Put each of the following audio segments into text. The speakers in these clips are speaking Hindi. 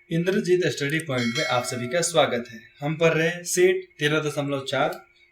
इंद्रजीत स्टडी पॉइंट में आप सभी का स्वागत है। हम पढ़ रहे हैं सेट 13.4,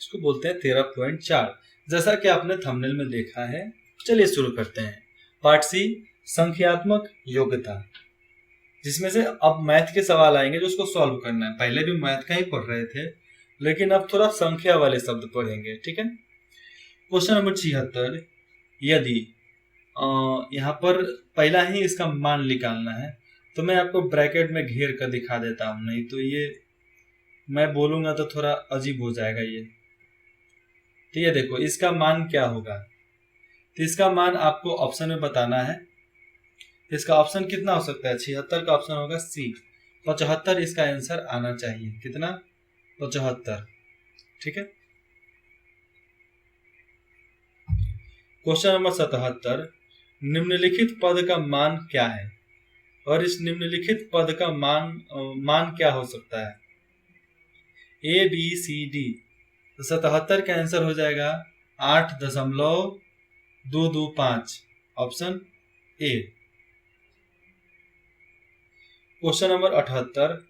इसको बोलते हैं 13.4। जैसा कि आपने थंबनेल में देखा है, चलिए शुरू करते हैं। पार्ट सी, संख्यात्मक योग्यता, जिसमें से अब मैथ के सवाल आएंगे जो उसको सॉल्व करना है। पहले भी मैथ का ही पढ़ रहे थे, लेकिन अब थोड़ा संख्या वाले शब्द पढ़ेंगे, ठीक है। क्वेश्चन नंबर 76, यदि यहाँ पर पहला ही इसका मान निकालना है, तो मैं आपको ब्रैकेट में घेर कर दिखा देता हूं, नहीं तो ये मैं बोलूंगा तो थोड़ा अजीब हो जाएगा ये। तो ये देखो, इसका मान क्या होगा। तो इसका मान आपको ऑप्शन में बताना है। इसका ऑप्शन कितना हो सकता है? 76 का ऑप्शन होगा सी। 75 इसका आंसर आना चाहिए। कितना? 75, ठीक है। क्वेश्चन नंबर 77, निम्नलिखित पद का मान क्या है? और इस निम्नलिखित पद का मान क्या हो सकता है? A B C D. तो 77 का आंसर हो जाएगा 8.225, ऑप्शन ए। क्वेश्चन नंबर 78,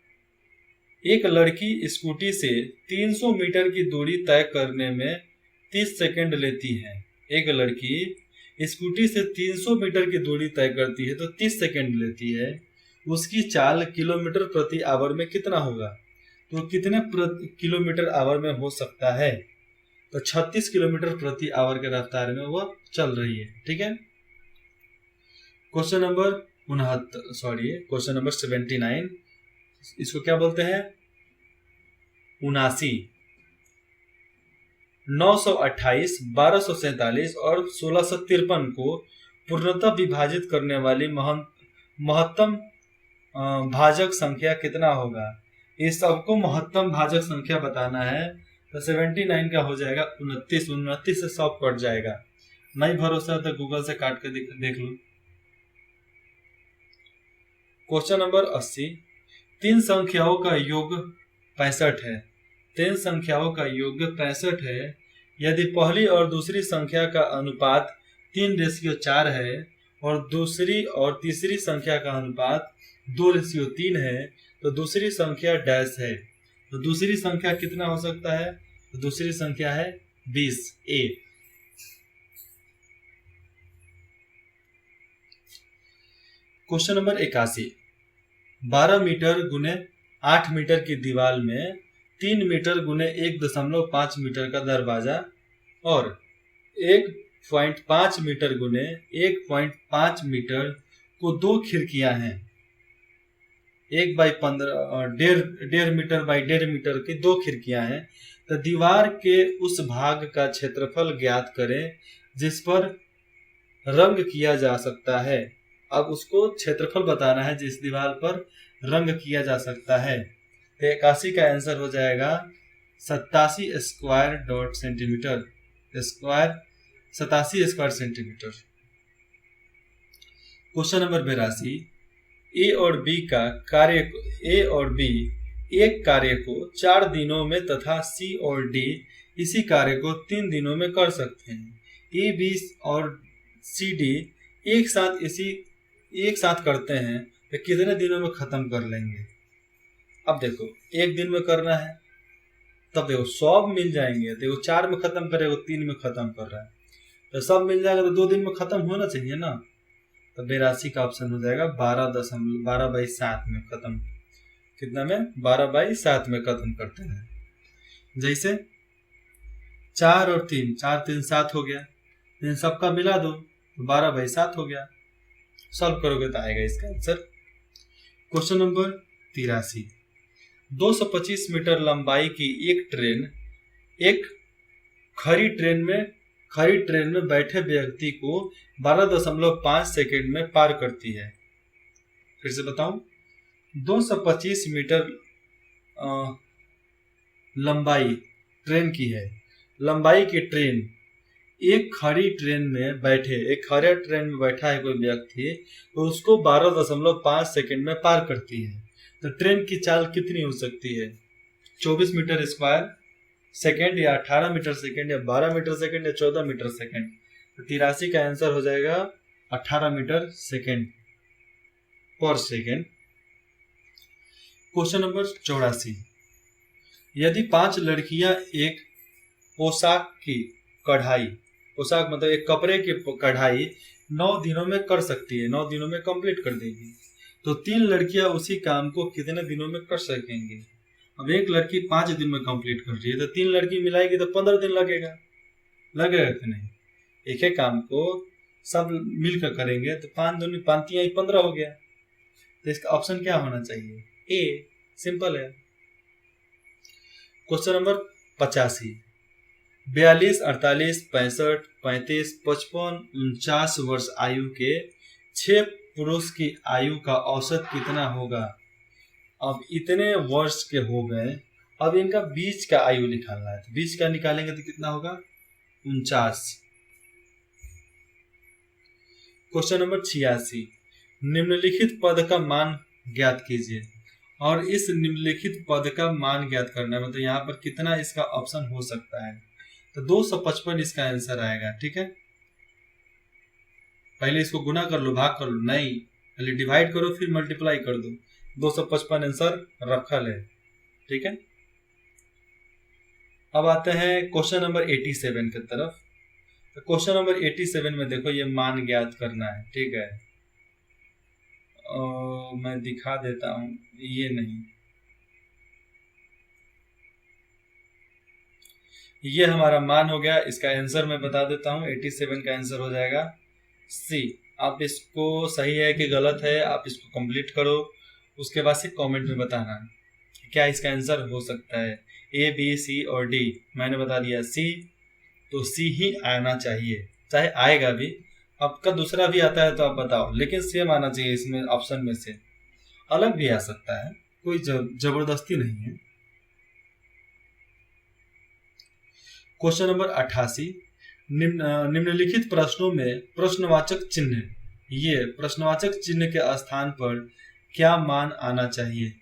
एक लड़की स्कूटी से 300 मीटर की दूरी तय करने में 30 सेकंड लेती है। एक लड़की स्कूटी से 300 मीटर की दूरी तय करती है तो 30 सेकंड लेती है। उसकी चाल किलोमीटर प्रति आवर में कितना होगा? तो कितने किलोमीटर आवर में हो सकता है? तो 36 किलोमीटर प्रति आवर के रफ्तार में वो चल रही है, ठीक है। क्वेश्चन नंबर 79, इसको क्या बोलते हैं? 79। 928, 1247 और 1653 को पूर्णतः विभाजित करने वाली महत्तम भाजक संख्या कितना होगा? इस सबको महत्तम भाजक संख्या बताना है। तो 79 का हो जाएगा 29। 29 से 100 कट जाएगा। नहीं भरोसा तो गूगल से काट के देख लो। क्वेश्चन नंबर 80, तीन संख्याओं का योग 65 है। तीन संख्याओं का योग 65 है। यदि पहली और दूसरी संख्या का अनुपात 3:4 है और दूसरी और तीसरी संख्या का अनुपात 2:3 है, तो दूसरी संख्या डैश है। तो दूसरी संख्या कितना हो सकता है? तो दूसरी संख्या है 20, ए। क्वेश्चन नंबर 81, 12 मीटर गुने 8 मीटर की दीवार में 3 मीटर गुने 1.5 मीटर का दरवाजा और 1.5 मीटर गुने 1.5 मीटर को दो खिड़कियां हैं। 1/15 मीटर बाई 1.5 मीटर की दो खिड़कियां हैं। तो दीवार के उस भाग का क्षेत्रफल ज्ञात करें जिस पर रंग किया जा सकता है। अब उसको क्षेत्रफल बताना है जिस दीवार पर रंग किया जा सकता है। तो 81 का आंसर हो जाएगा 87 square dot centimetre square, 87 square centimetre. Question number 82, ए और बी एक कार्य को 4 दिनों में तथा सी और डी इसी कार्य को 3 दिनों में कर सकते हैं। ए, बी और सी डी एक साथ करते हैं तो कितने दिनों में खत्म कर लेंगे? अब देखो, एक दिन में करना है तब देखो सब मिल जाएंगे। देखो 4 में खत्म करेगा, 3 में खत्म कर रहा है, तो सब मिल जाएगा तो 2 दिन में खत्म होना चाहिए ना। तो 82 का ऑप्शन हो जाएगा 12/7 में खत्म। कितना में? 12/7 में खत्म करते हैं। जैसे 4 और 3, 4 3 7 हो गया, इन सबका मिला दो तो 12/7 हो गया। सॉल्व करोगे तो आएगा इसका आंसर। क्वेश्चन नंबर 83, 225 मीटर लंबाई की एक ट्रेन एक खड़ी ट्रेन में बैठे व्यक्ति को 12.5 सेकेंड में पार करती है। फिर से बताऊं, 225 मीटर लंबाई ट्रेन की है। लंबाई की ट्रेन एक खड़ी ट्रेन में बैठा है कोई व्यक्ति, तो उसको 12.5 सेकेंड में पार करती है। तो ट्रेन की चाल कितनी हो सकती है? 24 मीटर स्क्वायर सेकेंड या 18 मीटर सेकेंड या 12 मीटर सेकेंड या 14 मीटर सेकेंड। तो 83 का आंसर हो जाएगा 18 मीटर सेकेंड पर सेकेंड। क्वेश्चन नंबर 84, यदि 5 लड़कियां एक पोशाक की कढ़ाई, पोशाक मतलब एक कपड़े की कढ़ाई 9 दिनों में कर सकती है, 9 दिनों में कंप्लीट कर देगी, तो 3 लड़कियां उसी काम को कितने दिनों में कर सकेंगी? अब एक लड़की 5 दिन में कंप्लीट कर रही है तो 3 लड़की मिलाएगी तो 15 दिन लगेगा कि नहीं? एक एक काम को सब मिलकर करेंगे तो 5 दूनी 5 तिहाई 15 हो गया। तो इसका ऑप्शन क्या होना चाहिए? ए, सिंपल है। क्वेश्चन नंबर 85, 42, 48, 65, 35, 55, 49 वर्ष आयु के 6 पुरुष की आयु का औसत कितना होगा? अब इतने वर्ष के हो गए, अब इनका बीच का आयु निकालना है, तो बीच का निकालेंगे तो कितना होगा? 49। क्वेश्चन नंबर 86, निम्नलिखित पद का मान ज्ञात कीजिए। और इस निम्नलिखित पद का मान ज्ञात करना है, मतलब यहाँ पर कितना इसका ऑप्शन हो सकता है, तो 255 इसका आंसर आएगा। ठीक है, पहले इसको गुना कर लो, भाग कर लो, नहीं पहले डिवाइड करो फिर मल्टीप्लाई कर दो। 255 आंसर रखल है। ठीक है, अब आते हैं क्वेश्चन नंबर 87 की तरफ। तो क्वेश्चन नंबर 87 में देखो ये मान ज्ञात करना है। ठीक है, मैं दिखा देता हूं, ये नहीं, ये हमारा मान हो गया। इसका आंसर मैं बता देता हूं, 87 का आंसर हो जाएगा सी। आप इसको सही है कि गलत है, आप इसको कंप्लीट करो, उसके बाद से कमेंट में बताना क्या इसका आंसर हो सकता है। ए, बी, सी और डी मैंने बता दिया सी, तो सी ही आना चाहिए, चाहे आएगा भी, आपका दूसरा भी आता है तो आप बताओ, लेकिन सेम आना चाहिए इसमें, ऑप्शन में से अलग भी आ सकता है, कोई जबरदस्ती नहीं है। क्वेश्चन नंबर 88, निम्नलिखित प्रश्नों में प्रश्नवाचक चिन्ह, ये प्रश्नवाचक चिन्ह के स्थान पर क्या मान आना चाहिए?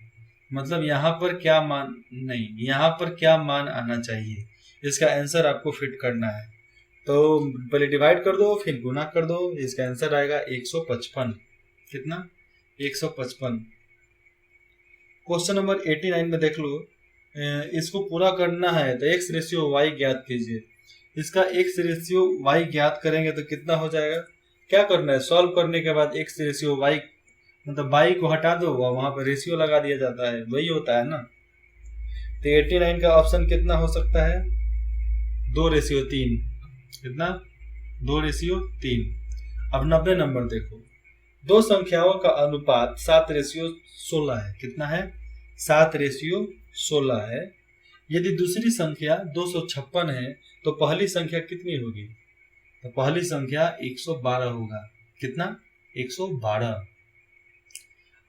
मतलब यहाँ पर क्या मान नहीं, यहाँ पर क्या मान आना चाहिए, इसका आंसर आपको फिट करना है। तो पहले डिवाइड कर दो फिर गुना कर दो, इसका आंसर आएगा 155। कितना? 155। क्वेश्चन नंबर 89 में देख लो, इसको पूरा करना है तो x रेशियो y ज्ञात कीजिए। इसका x रेशियो y ज्ञात करेंगे तो कितना हो जाएगा? क्या करना है, सॉल्व करने के बाद x रेशियो y, मतलब y को हटा दो, वहां पर रेशियो लगा दिया जाता है, वही होता है ना। तो 89 का ऑप्शन कितना हो सकता है? 2:3। कितना? 2:3। अब 90 नंबर देखो, दो संख्याओं का अनुपात 7:16 है। कितना है? 7:16 है। यदि दूसरी संख्या 256 है तो पहली संख्या कितनी होगी? तो पहली संख्या 112 होगा। कितना? 112।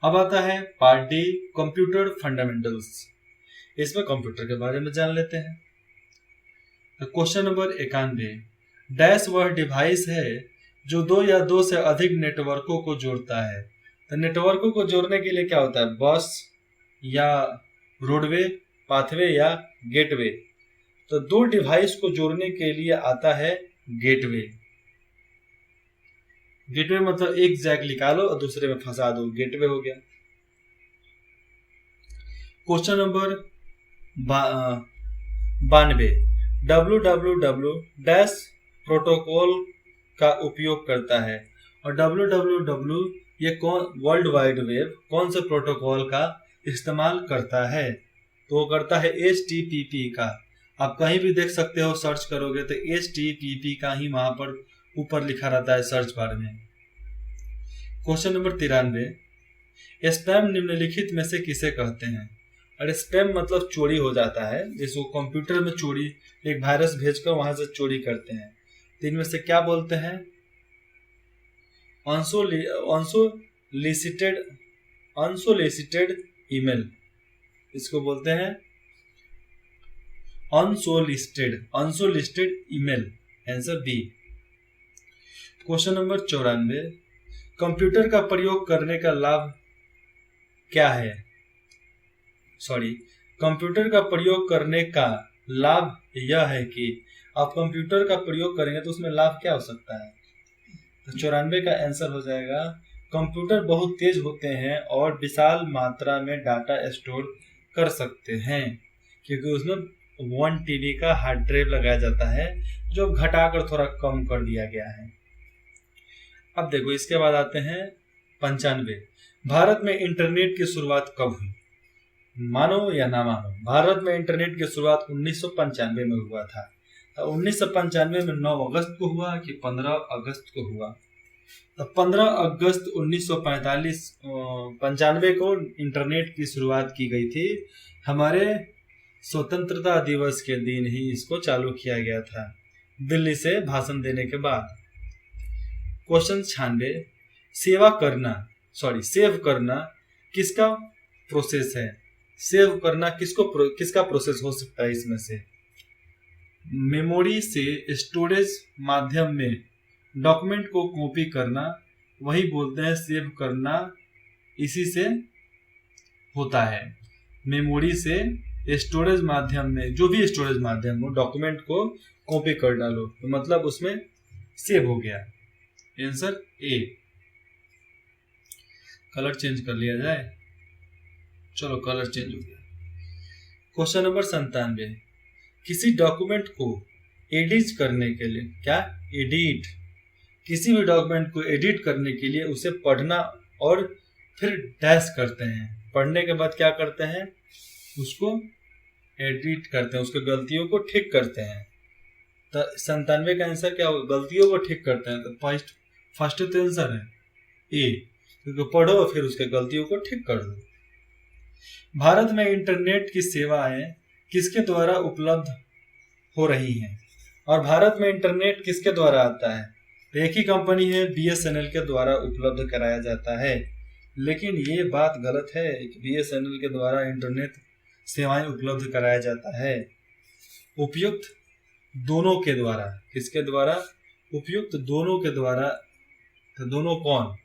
अब आता है पार्ट डी, कंप्यूटर फंडामेंटल्स। इसमें कंप्यूटर के बारे में जान लेते हैं। तो क्वेश्चन नंबर 91, डैश वह डिवाइस है जो 2 या 2 से अधिक नेटवर्कों को जोड़ता है। तो नेटवर्कों को जोड़ने के लिए क्या होता है? बस या रोडवे, पाथवे या गेटवे। तो 2 डिवाइस को जोड़ने के लिए आता है गेटवे। गेटवे मतलब एक जैक निकालो और दूसरे में फंसा दो, गेटवे हो गया। Question number 92, www dash protocol का उपयोग करता है। और www ये कौन, वर्ल्ड वाइड वेब कौन से प्रोटोकॉल का इस्तेमाल करता है? तो वो करता है HTTP का। आप कहीं भी देख सकते हो, सर्च करोगे तो HTTP का ही वहां पर ऊपर लिखा रहता है सर्च बार में। क्वेश्चन नंबर 93, स्पैम निम्नलिखित में से किसे कहते हैं? और स्पैम मतलब चोरी हो जाता है, जिसको कंप्यूटर में चोरी, एक वायरस भेजकर वहां से चोरी करते हैं। तो इनमें से क्या बोलते हैं? अनसोलिसिटेड ईमेल, इसको बोलते हैं unsolicited email. Answer B. Question number 94, computer का प्रयोग करने का लाभ क्या है? कंप्यूटर का प्रयोग करने का लाभ यह है कि आप कंप्यूटर का प्रयोग करेंगे तो उसमें लाभ क्या हो सकता है? तो 94 का आंसर हो जाएगा, कंप्यूटर बहुत तेज होते हैं और विशाल मात्रा में डाटा स्टोर कर सकते हैं, क्योंकि उसमें 1 TB का हार्ड ड्राइव लगाया जाता है, जो घटाकर थोड़ा कम कर दिया गया है। अब देखो इसके बाद आते हैं 95। भारत में इंटरनेट की शुरुआत कब हुई? मानो या ना मानो, भारत में इंटरनेट की शुरुआत 1995 में हुआ था। 1995 में 9 अगस्त को हुआ कि 15 अगस्त को हुआ? तो 15 अगस्त 1995 को इंटरनेट की शुरुआत की गई थी। हमारे स्वतंत्रता दिवस के दिन ही इसको चालू किया गया था, दिल्ली से भाषण देने के बाद। क्वेश्चन 96। सेव करना किसका प्रोसेस है? सेव करना किसका प्रोसेस हो सकता है इसमें से? मेमोरी से स्टोरेज माध्यम में डॉक्यूमेंट को कॉपी करना, वही बोलते हैं सेव करना, इसी से होता है। मेमोरी से स्टोरेज माध्यम में, जो भी स्टोरेज माध्यम हो, डॉक्यूमेंट को कॉपी कर डालो तो मतलब उसमें सेव हो गया। Answer A. कलर चेंज कर लिया जाए, चलो कलर चेंज हो गया। Question number 97। किसी डॉक्यूमेंट को एडिट करने के लिए, क्या एडिट, किसी भी डॉक्यूमेंट को एडिट करने के लिए उसे पढ़ना और फिर डैश करते हैं। पढ़ने के बाद क्या करते हैं? उसको एडिट करते हैं, उसके गलतियों को ठीक करते हैं। तो 97 का आंसर क्या होगा? गलतियों को ठीक करते हैं। तो फर्स्ट तो आंसर है ए, क्योंकि पढ़ो फिर उसके गलतियों को ठीक कर दो। भारत में इंटरनेट की सेवाएं किसके द्वारा उपलब्ध हो रही हैं? और भारत में इंटरनेट किसके द्वारा आता है? एक ही कंपनी है, BSNL के द्वारा उपलब्ध कराया जाता है। लेकिन ये बात गलत है कि BSNL के द्वारा इंटरनेट सेवाएं उपलब्ध कराया जाता है। उपयुक्त दोनों के द्वारा। किसके द्वारा? उपयुक्त दोनों के द्वारा। तो दोनों कौन?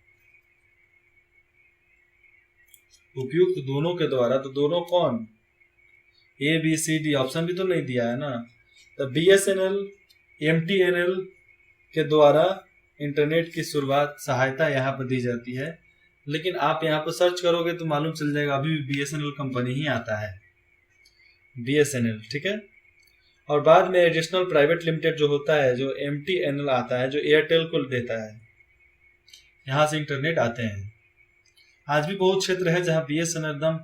उपयुक्त दोनों के द्वारा, तो दोनों कौन? ABCD ऑप्शन भी तो नहीं दिया है ना। तो BSNL MTNL के द्वारा इंटरनेट की शुरुआत, सहायता यहाँ पर दी जाती है। लेकिन आप यहाँ पर सर्च करोगे तो मालूम चल जाएगा अभी भी BSNL कंपनी ही आता है, BSNL, ठीक है। और बाद में एडिशनल प्राइवेट लिमिटेड जो होता है, जो MTNL आता है, जो एयरटेल को देता है, यहाँ से इंटरनेट आते हैं। आज भी बहुत क्षेत्र है जहाँ BSNL एकदम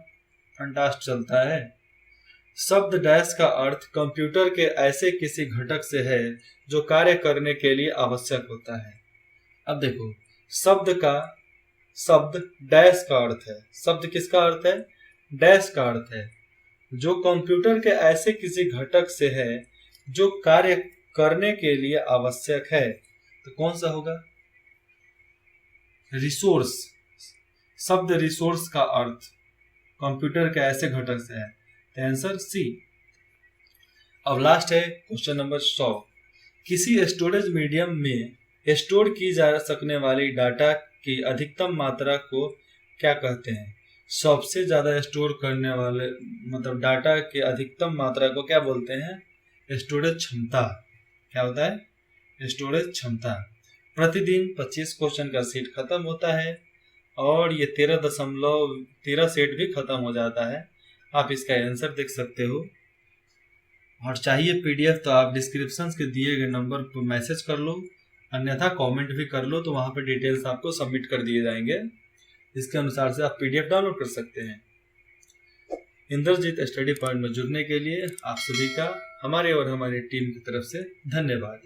फंटास्ट चलता है। शब्द डैश का अर्थ कंप्यूटर के ऐसे किसी घटक से है जो कार्य करने के लिए आवश्यक होता है। अब देखो, शब्द डैश का अर्थ है। शब्द किसका अर्थ है? डैश का अर्थ है जो कंप्यूटर के ऐसे किसी घटक से है जो कार्य करने के लिए आवश्यक है। तो कौन सा होगा? रिसोर्स। शब्द रिसोर्स का अर्थ कंप्यूटर के ऐसे घटक से है, तो आंसर सी। अब लास्ट है क्वेश्चन नंबर 100। किसी स्टोरेज मीडियम में स्टोर की जा सकने वाली डाटा की अधिकतम मात्रा को क्या कहते हैं? सबसे ज्यादा स्टोर करने वाले, मतलब डाटा की अधिकतम मात्रा को क्या बोलते हैं? स्टोरेज क्षमता। क्या होता है? स्टोरेज क्षमता। प्रतिदिन 25 क्वेश्चन का सेट खत्म होता है और ये 13.13 सेट भी खत्म हो जाता है। आप इसका आंसर देख सकते हो। और चाहिए PDF तो आप डिस्क्रिप्शन के दिए गए नंबर पर मैसेज कर लो, अन्यथा कमेंट भी कर लो, तो वहां पर डिटेल्स आपको सबमिट कर दिए जाएंगे। इसके अनुसार से आप PDF डाउनलोड कर सकते हैं। इंद्रजीत स्टडी पॉइंट में जुड़ने के लिए आप सभी का हमारे और हमारी टीम की तरफ से धन्यवाद।